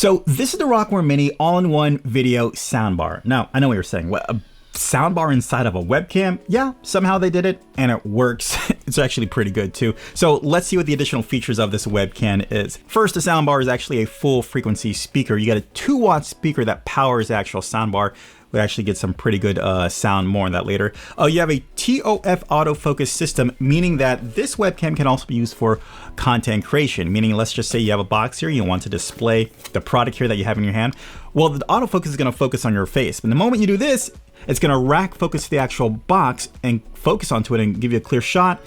So this is the Rocware Mini all-in-one video soundbar. Now, I know what you're saying. What, a soundbar inside of a webcam? Yeah, somehow they did it, and it works. It's actually pretty good too. So let's see what the additional features of this webcam is. First, the soundbar is actually a full frequency speaker. You got a 2-watt speaker that powers the actual soundbar. We actually get some pretty good sound. More on that later. You have a TOF autofocus system, meaning that this webcam can also be used for content creation. Meaning, let's just say you have a box here, you want to display the product here that you have in your hand. Well, the autofocus is going to focus on your face. But the moment you do this, it's going to rack focus the actual box and focus onto it and give you a clear shot.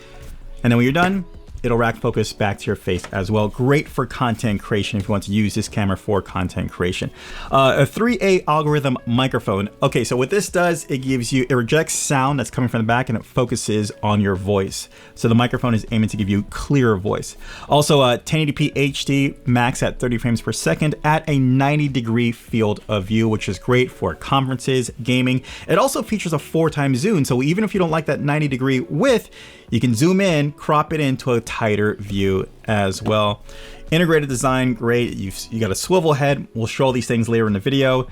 And then when you're done, it'll rack focus back to your face as well. Great for content creation if you want to use this camera for content creation. A 3A algorithm microphone. Okay, so what this does, it rejects sound that's coming from the back and it focuses on your voice. So the microphone is aiming to give you clearer voice. Also 1080p HD max at 30 frames per second at a 90-degree field of view, which is great for conferences, gaming. It also features a 4x zoom. So even if you don't like that 90-degree width, you can zoom in, crop it into a tighter view as well. Integrated design, great. You got a swivel head. We'll show all these things later in the video.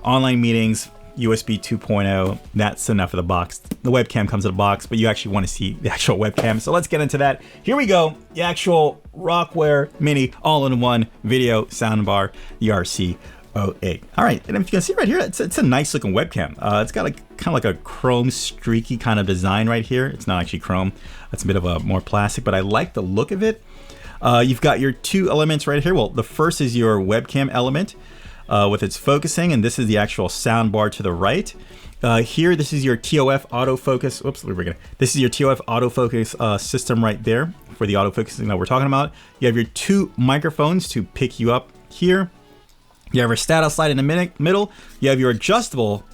Online meetings, USB 2.0. That's enough of the box. The webcam comes in a box, but you actually want to see the actual webcam. So let's get into that. Here we go. The actual Rocware Mini all-in-one video soundbar, the RC08. All right, and if you can see right here, it's a nice looking webcam. It's got like kind of like a chrome streaky kind of design right here. It's not actually chrome. It's a bit of a more plastic, but I like the look of it. You've got your 2 elements right here. Well, the first is your webcam element with its focusing, and this is the actual sound bar to the right. Here, this is your TOF autofocus. Oops, this is your TOF autofocus system right there for the autofocusing that we're talking about. You have your 2 microphones to pick you up here. You have your status light in the middle. You have your adjustable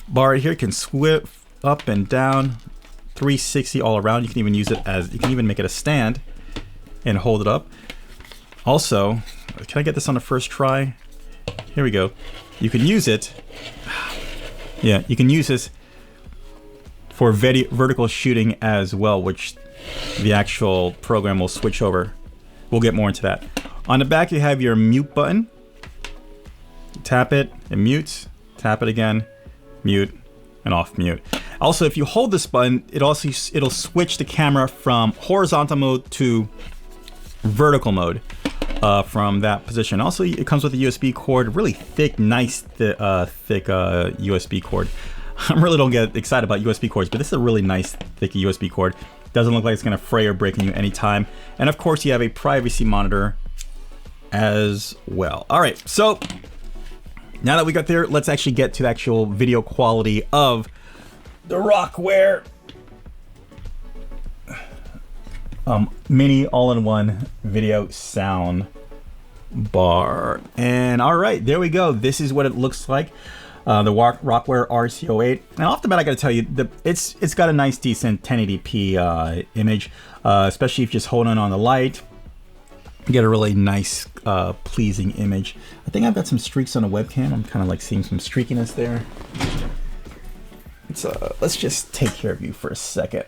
bar right here. You can swivel up and down, 360 all around. You can even use it as, you can even make it a stand and hold it up. Also, can I get this on the first try? Here we go. You can use it. Yeah, you can use this for vertical shooting as well, which the actual program will switch over. We'll get more into that. On the back, you have your mute button. Tap it, it mutes. Tap it again, mute, and off mute. Also, if you hold this button, it'll switch the camera from horizontal mode to vertical mode from that position. Also, it comes with a USB cord, really thick, nice, thick USB cord. I really don't get excited about USB cords, but this is a really nice, thick USB cord. Doesn't look like it's gonna fray or break on you anytime. And of course, you have a privacy monitor as well. All right, so now that we got there, let's actually get to the actual video quality of the Rocware Mini all-in-one video sound bar. And all right, there we go. This is what it looks like. The Rocware RC08. Now off the bat, I gotta tell you, it's got a nice, decent 1080p image, especially if you just hold on the light. You get a really nice, pleasing image. I think I've got some streaks on the webcam. I'm kind of like seeing some streakiness there. Let's just take care of you for a second.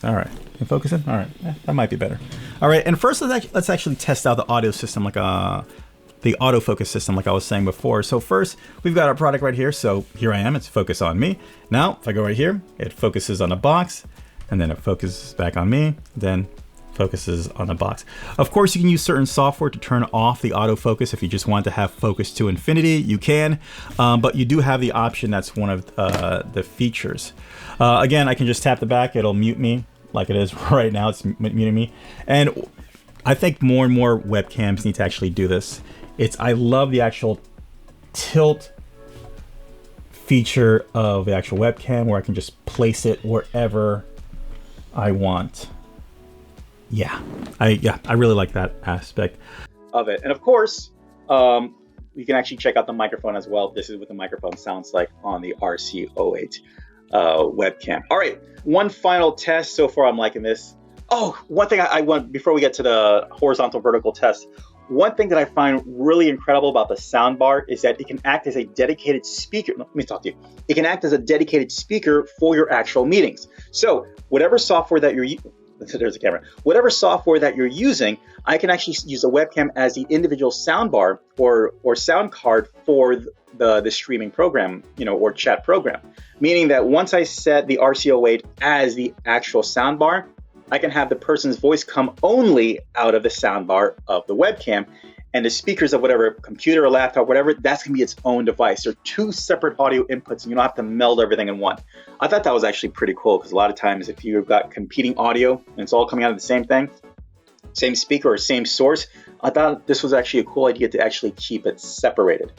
All right, can focus in? All right, that might be better. All right, and first let's actually test out the audio system, like the autofocus system, like I was saying before. So first, we've got our product right here. So here I am, it's focused on me. Now, if I go right here, it focuses on the box, and then it focuses back on me, then focuses on the box. Of course, you can use certain software to turn off the autofocus. If you just want to have focus to infinity, you can, but you do have the option. That's one of the features. Again, I can just tap the back, it'll mute me like it is right now, it's muting me. And I think more and more webcams need to actually do this. I love the actual tilt feature of the actual webcam where I can just place it wherever I want. Yeah, I really like that aspect of it. And of course, you can actually check out the microphone as well. This is what the microphone sounds like on the RC08 webcam. All right, one final test. So far, I'm liking this. Oh, one thing I want, before we get to the horizontal vertical test, one thing that I find really incredible about the soundbar is that it can act as a dedicated speaker. Let me talk to you. It can act as a dedicated speaker for your actual meetings. So whatever software that you're there's a camera. Whatever software that you're using, I can actually use the webcam as the individual soundbar or sound card for the streaming program, or chat program. Meaning that once I set the RC08 as the actual soundbar, I can have the person's voice come only out of the soundbar of the webcam, and the speakers of whatever computer or laptop, whatever, that's gonna be its own device. They're two separate audio inputs, and you don't have to meld everything in one. I thought that was actually pretty cool, because a lot of times if you've got competing audio and it's all coming out of the same thing, same speaker or same source, I thought this was actually a cool idea to actually keep it separated.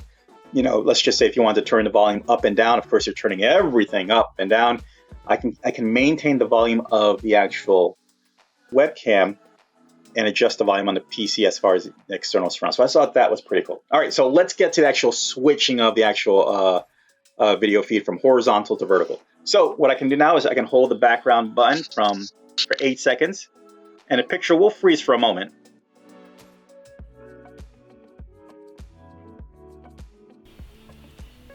Let's just say if you want to turn the volume up and down, of course you're turning everything up and down. I can maintain the volume of the actual webcam and adjust the volume on the PC as far as the external surround. So I thought that was pretty cool. All right, so let's get to the actual switching of the actual video feed from horizontal to vertical. So what I can do now is I can hold the background button for 8 seconds, and the picture will freeze for a moment.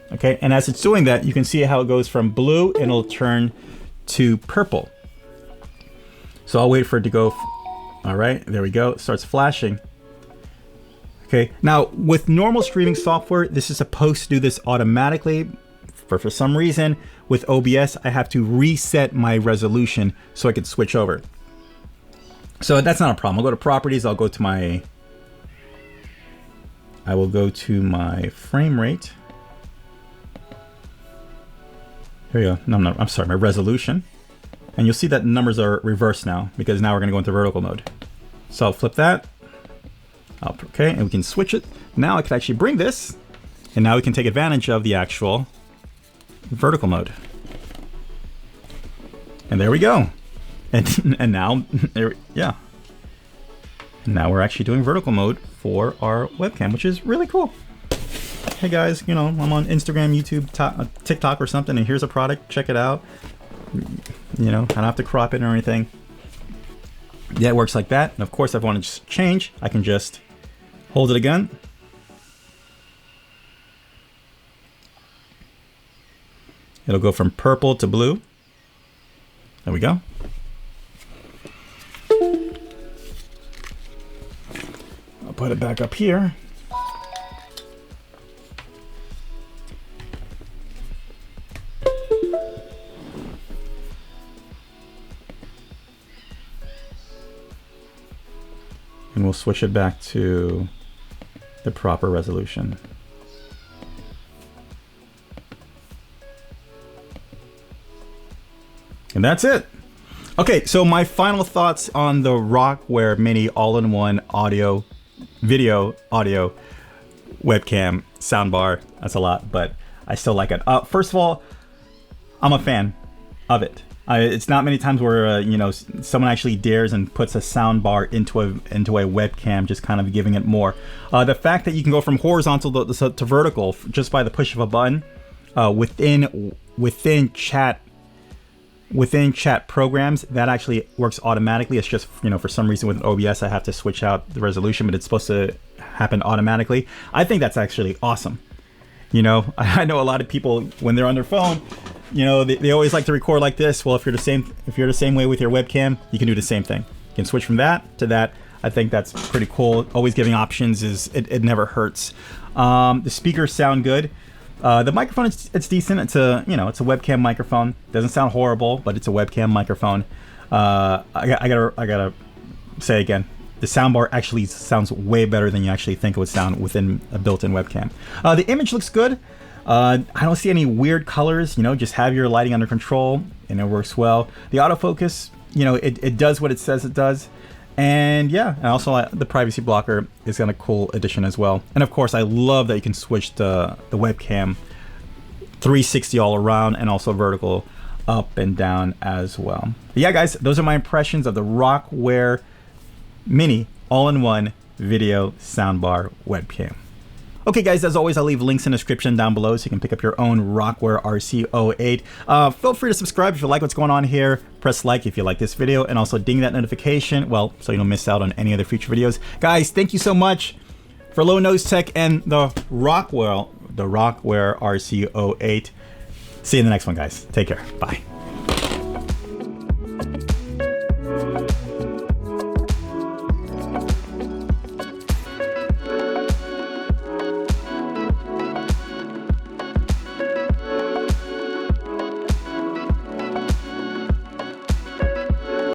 Okay, and as it's doing that, you can see how it goes from blue and it'll turn to purple. So I'll wait for it to go. All right, there we go. It starts flashing. Okay, now with normal streaming software, this is supposed to do this automatically. For some reason, with OBS, I have to reset my resolution so I can switch over. So that's not a problem. I'll go to properties. I will go to my frame rate. Here you go. No, I'm sorry, my resolution. And you'll see that the numbers are reversed now, because now we're going to go into vertical mode. So I'll flip that. Okay, and we can switch it. Now I can actually bring this, and now we can take advantage of the actual vertical mode. And there we go. And now, yeah. And now we're actually doing vertical mode for our webcam, which is really cool. Hey guys, I'm on Instagram, YouTube, TikTok or something, and here's a product, check it out. I don't have to crop it or anything. Yeah, it works like that. And of course, if I want to change, I can just hold it again. It'll go from purple to blue. There we go. I'll put it back up here. And we'll switch it back to the proper resolution. And that's it. Okay, so my final thoughts on the Rocware Mini all-in-one video audio webcam soundbar. That's a lot, but I still like it. First of all, I'm a fan of it. It's not many times where someone actually dares and puts a soundbar into a webcam, just kind of giving it more. The fact that you can go from horizontal to vertical just by the push of a button within chat programs, that actually works automatically. It's just for some reason with OBS I have to switch out the resolution, but it's supposed to happen automatically. I think that's actually awesome. I know a lot of people when they're on their phone, they always like to record like this. Well, if you're the same way with your webcam, you can do the same thing. You can switch from that to that. I think that's pretty cool. Always giving options it never hurts. The speakers sound good. The microphone, it's decent. It's a webcam microphone. Doesn't sound horrible, but it's a webcam microphone. I gotta say again, the soundbar actually sounds way better than you actually think it would sound within a built-in webcam. The image looks good. I don't see any weird colors. Just have your lighting under control, and it works well. The autofocus, it does what it says it does. And yeah, and also the privacy blocker is a cool addition as well. And of course, I love that you can switch the webcam 360 all around, and also vertical up and down as well. But yeah, guys, those are my impressions of the Rocware Mini all-in-one video soundbar webcam. Okay guys, as always, I'll leave links in the description down below so you can pick up your own Rocware RC08. Feel free to subscribe if you like what's going on here. Press like if you like this video, and also ding that notification, so you don't miss out on any other future videos. Guys, thank you so much for Low Nose Tech and the Rocware RC08. See you in the next one, guys. Take care. Bye.